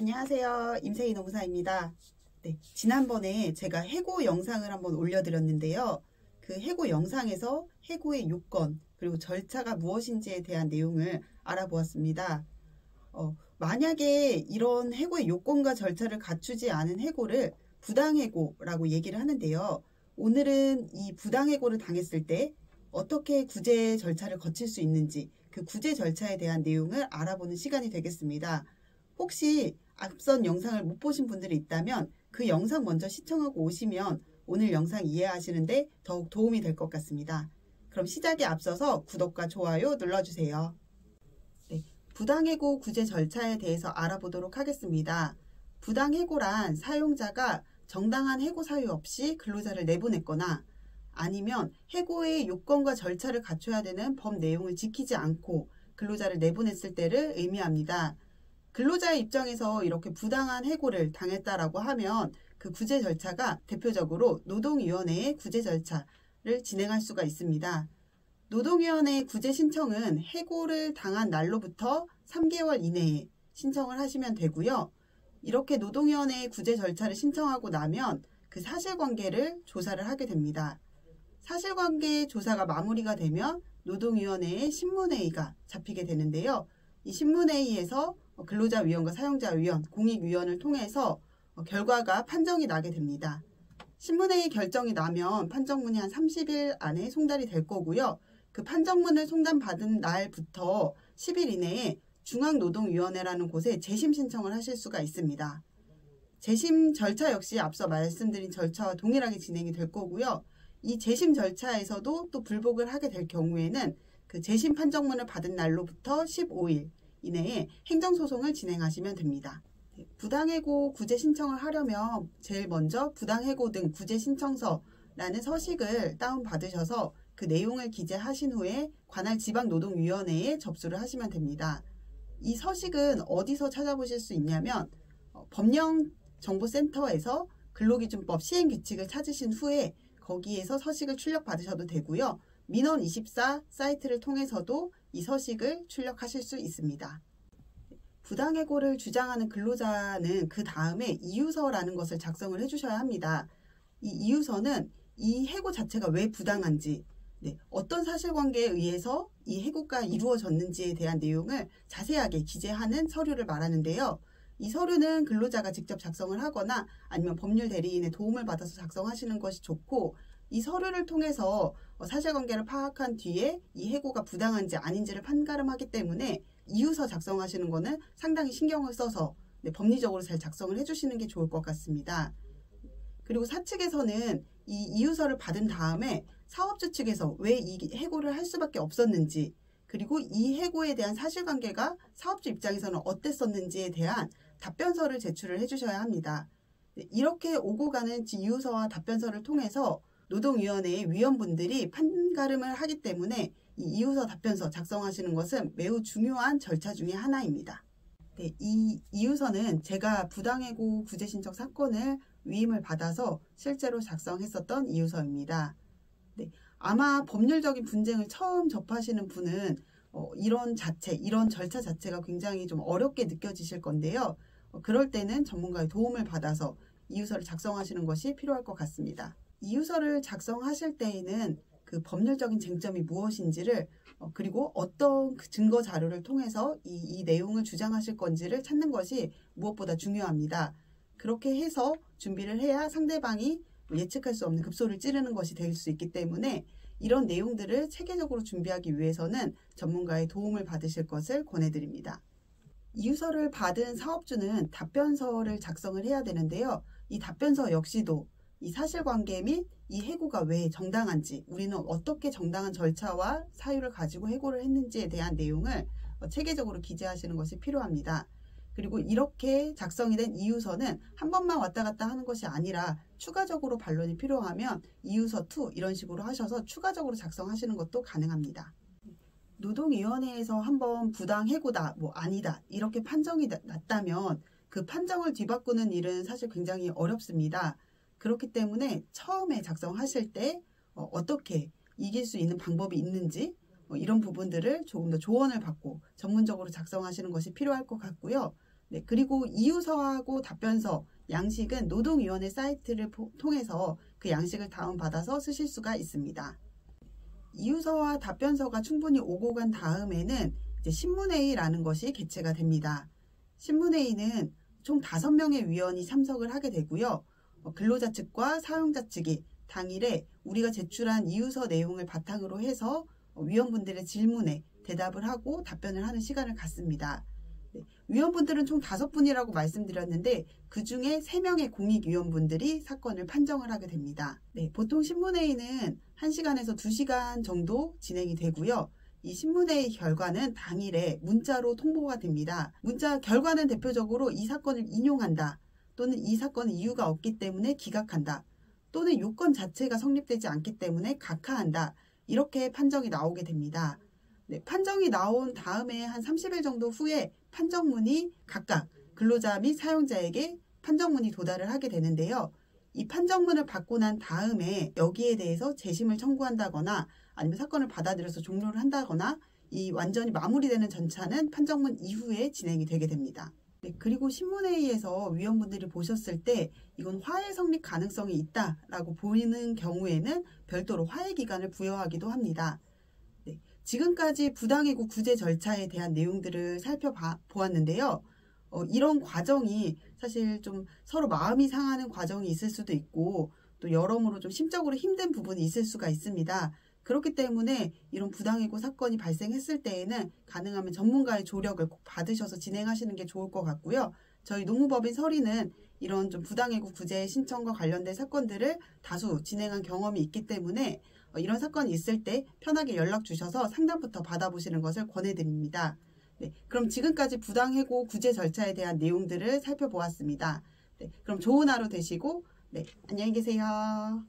안녕하세요. 임세희 노무사입니다. 네, 지난번에 제가 해고 영상을 한번 올려드렸는데요. 그 해고 영상에서 해고의 요건 그리고 절차가 무엇인지에 대한 내용을 알아보았습니다. 만약에 이런 해고의 요건과 절차를 갖추지 않은 해고를 부당해고라고 얘기를 하는데요. 오늘은 이 부당해고를 당했을 때 어떻게 구제 절차를 거칠 수 있는지 그 구제 절차에 대한 내용을 알아보는 시간이 되겠습니다. 혹시 앞선 영상을 못 보신 분들이 있다면 그 영상 먼저 시청하고 오시면 오늘 영상 이해하시는데 더욱 도움이 될 것 같습니다. 그럼 시작에 앞서서 구독과 좋아요 눌러주세요. 네, 부당해고 구제 절차에 대해서 알아보도록 하겠습니다. 부당해고란 사용자가 정당한 해고 사유 없이 근로자를 내보냈거나 아니면 해고의 요건과 절차를 갖춰야 되는 법 내용을 지키지 않고 근로자를 내보냈을 때를 의미합니다. 근로자의 입장에서 이렇게 부당한 해고를 당했다라고 하면 그 구제 절차가 대표적으로 노동위원회의 구제 절차를 진행할 수가 있습니다. 노동위원회의 구제 신청은 해고를 당한 날로부터 3개월 이내에 신청을 하시면 되고요. 이렇게 노동위원회의 구제 절차를 신청하고 나면 그 사실관계를 조사를 하게 됩니다. 사실관계 조사가 마무리가 되면 노동위원회의 신문회의가 잡히게 되는데요. 이 신문회의에서 근로자위원과 사용자위원, 공익위원을 통해서 결과가 판정이 나게 됩니다. 신문회의 결정이 나면 판정문이 한 30일 안에 송달이 될 거고요. 그 판정문을 송달받은 날부터 10일 이내에 중앙노동위원회라는 곳에 재심 신청을 하실 수가 있습니다. 재심 절차 역시 앞서 말씀드린 절차와 동일하게 진행이 될 거고요. 이 재심 절차에서도 또 불복을 하게 될 경우에는 그 재심 판정문을 받은 날로부터 15일 이내에 행정소송을 진행하시면 됩니다. 부당해고 구제 신청을 하려면 제일 먼저 부당해고 등 구제 신청서라는 서식을 다운받으셔서 그 내용을 기재하신 후에 관할 지방노동위원회에 접수를 하시면 됩니다. 이 서식은 어디서 찾아보실 수 있냐면 법령정보센터에서 근로기준법 시행규칙을 찾으신 후에 거기에서 서식을 출력받으셔도 되고요. 민원24 사이트를 통해서도 이 서식을 출력하실 수 있습니다. 부당해고를 주장하는 근로자는 그 다음에 이유서라는 것을 작성을 해주셔야 합니다. 이 이유서는 이 해고 자체가 왜 부당한지, 어떤 사실관계에 의해서 이 해고가 이루어졌는지에 대한 내용을 자세하게 기재하는 서류를 말하는데요. 이 서류는 근로자가 직접 작성을 하거나 아니면 법률 대리인의 도움을 받아서 작성하시는 것이 좋고, 이 서류를 통해서 사실관계를 파악한 뒤에 이 해고가 부당한지 아닌지를 판가름하기 때문에 이유서 작성하시는 거는 상당히 신경을 써서 법리적으로 잘 작성을 해주시는 게 좋을 것 같습니다. 그리고 사측에서는 이 이유서를 받은 다음에 사업주 측에서 왜 이 해고를 할 수밖에 없었는지, 그리고 이 해고에 대한 사실관계가 사업주 입장에서는 어땠었는지에 대한 답변서를 제출을 해주셔야 합니다. 이렇게 오고 가는 이유서와 답변서를 통해서 노동위원회의 위원분들이 판가름을 하기 때문에 이 이유서 답변서 작성하시는 것은 매우 중요한 절차 중에 하나입니다. 이 이유서는 제가 부당해고 구제 신청 사건을 위임을 받아서 실제로 작성했었던 이유서입니다. 아마 법률적인 분쟁을 처음 접하시는 분은 이런 절차 자체가 굉장히 좀 어렵게 느껴지실 건데요. 그럴 때는 전문가의 도움을 받아서 이유서를 작성하시는 것이 필요할 것 같습니다. 이유서를 작성하실 때에는 그 법률적인 쟁점이 무엇인지를 그리고 어떤 증거 자료를 통해서 이 내용을 주장하실 건지를 찾는 것이 무엇보다 중요합니다. 그렇게 해서 준비를 해야 상대방이 예측할 수 없는 급소를 찌르는 것이 될 수 있기 때문에 이런 내용들을 체계적으로 준비하기 위해서는 전문가의 도움을 받으실 것을 권해드립니다. 이유서를 받은 사업주는 답변서를 작성을 해야 되는데요. 이 답변서 역시도 이 사실관계 및 이 해고가 왜 정당한지, 우리는 어떻게 정당한 절차와 사유를 가지고 해고를 했는지에 대한 내용을 체계적으로 기재하시는 것이 필요합니다. 그리고 이렇게 작성이 된 이유서는 한 번만 왔다 갔다 하는 것이 아니라 추가적으로 반론이 필요하면 이유서 2 이런 식으로 하셔서 추가적으로 작성하시는 것도 가능합니다. 노동위원회에서 한번 부당해고다, 아니다 이렇게 판정이 났다면 그 판정을 뒤바꾸는 일은 사실 굉장히 어렵습니다. 그렇기 때문에 처음에 작성하실 때 어떻게 이길 수 있는 방법이 있는지 이런 부분들을 조금 더 조언을 받고 전문적으로 작성하시는 것이 필요할 것 같고요. 네, 그리고 이유서하고 답변서, 양식은 노동위원회 사이트를 통해서 그 양식을 다운받아서 쓰실 수가 있습니다. 이유서와 답변서가 충분히 오고 간 다음에는 이제 신문회의라는 것이 개최가 됩니다. 신문회의는 총 5명의 위원이 참석을 하게 되고요. 근로자 측과 사용자 측이 당일에 우리가 제출한 이유서 내용을 바탕으로 해서 위원분들의 질문에 대답을 하고 답변을 하는 시간을 갖습니다. 네, 위원분들은 총 5분이라고 말씀드렸는데 그 중에 3명의 공익위원분들이 사건을 판정을 하게 됩니다. 네, 보통 신문회의는 1시간에서 2시간 정도 진행이 되고요. 이 신문회의 결과는 당일에 문자로 통보가 됩니다. 문자 결과는 대표적으로 이 사건을 인용한다, 또는 이 사건은 이유가 없기 때문에 기각한다, 또는 요건 자체가 성립되지 않기 때문에 각하한다, 이렇게 판정이 나오게 됩니다. 네, 판정이 나온 다음에 한 30일 정도 후에 판정문이 각각 근로자 및 사용자에게 판정문이 도달을 하게 되는데요. 이 판정문을 받고 난 다음에 여기에 대해서 재심을 청구한다거나 아니면 사건을 받아들여서 종료를 한다거나 이 완전히 마무리되는 전차는 판정문 이후에 진행이 되게 됩니다. 네, 그리고 신문회의에서 위원분들이 보셨을 때 이건 화해 성립 가능성이 있다라고 보이는 경우에는 별도로 화해 기간을 부여하기도 합니다. 네, 지금까지 부당해고 구제 절차에 대한 내용들을 살펴보았는데요. 이런 과정이 사실 좀 서로 마음이 상하는 과정이 있을 수도 있고 또 여러모로 좀 심적으로 힘든 부분이 있을 수가 있습니다. 그렇기 때문에 이런 부당해고 사건이 발생했을 때에는 가능하면 전문가의 조력을 꼭 받으셔서 진행하시는 게 좋을 것 같고요. 저희 농무법인 서리는 이런 좀 부당해고 구제 신청과 관련된 사건들을 다수 진행한 경험이 있기 때문에 이런 사건이 있을 때 편하게 연락 주셔서 상담부터 받아보시는 것을 권해드립니다. 네, 그럼 지금까지 부당해고 구제 절차에 대한 내용들을 살펴보았습니다. 네, 그럼 좋은 하루 되시고 네, 안녕히 계세요.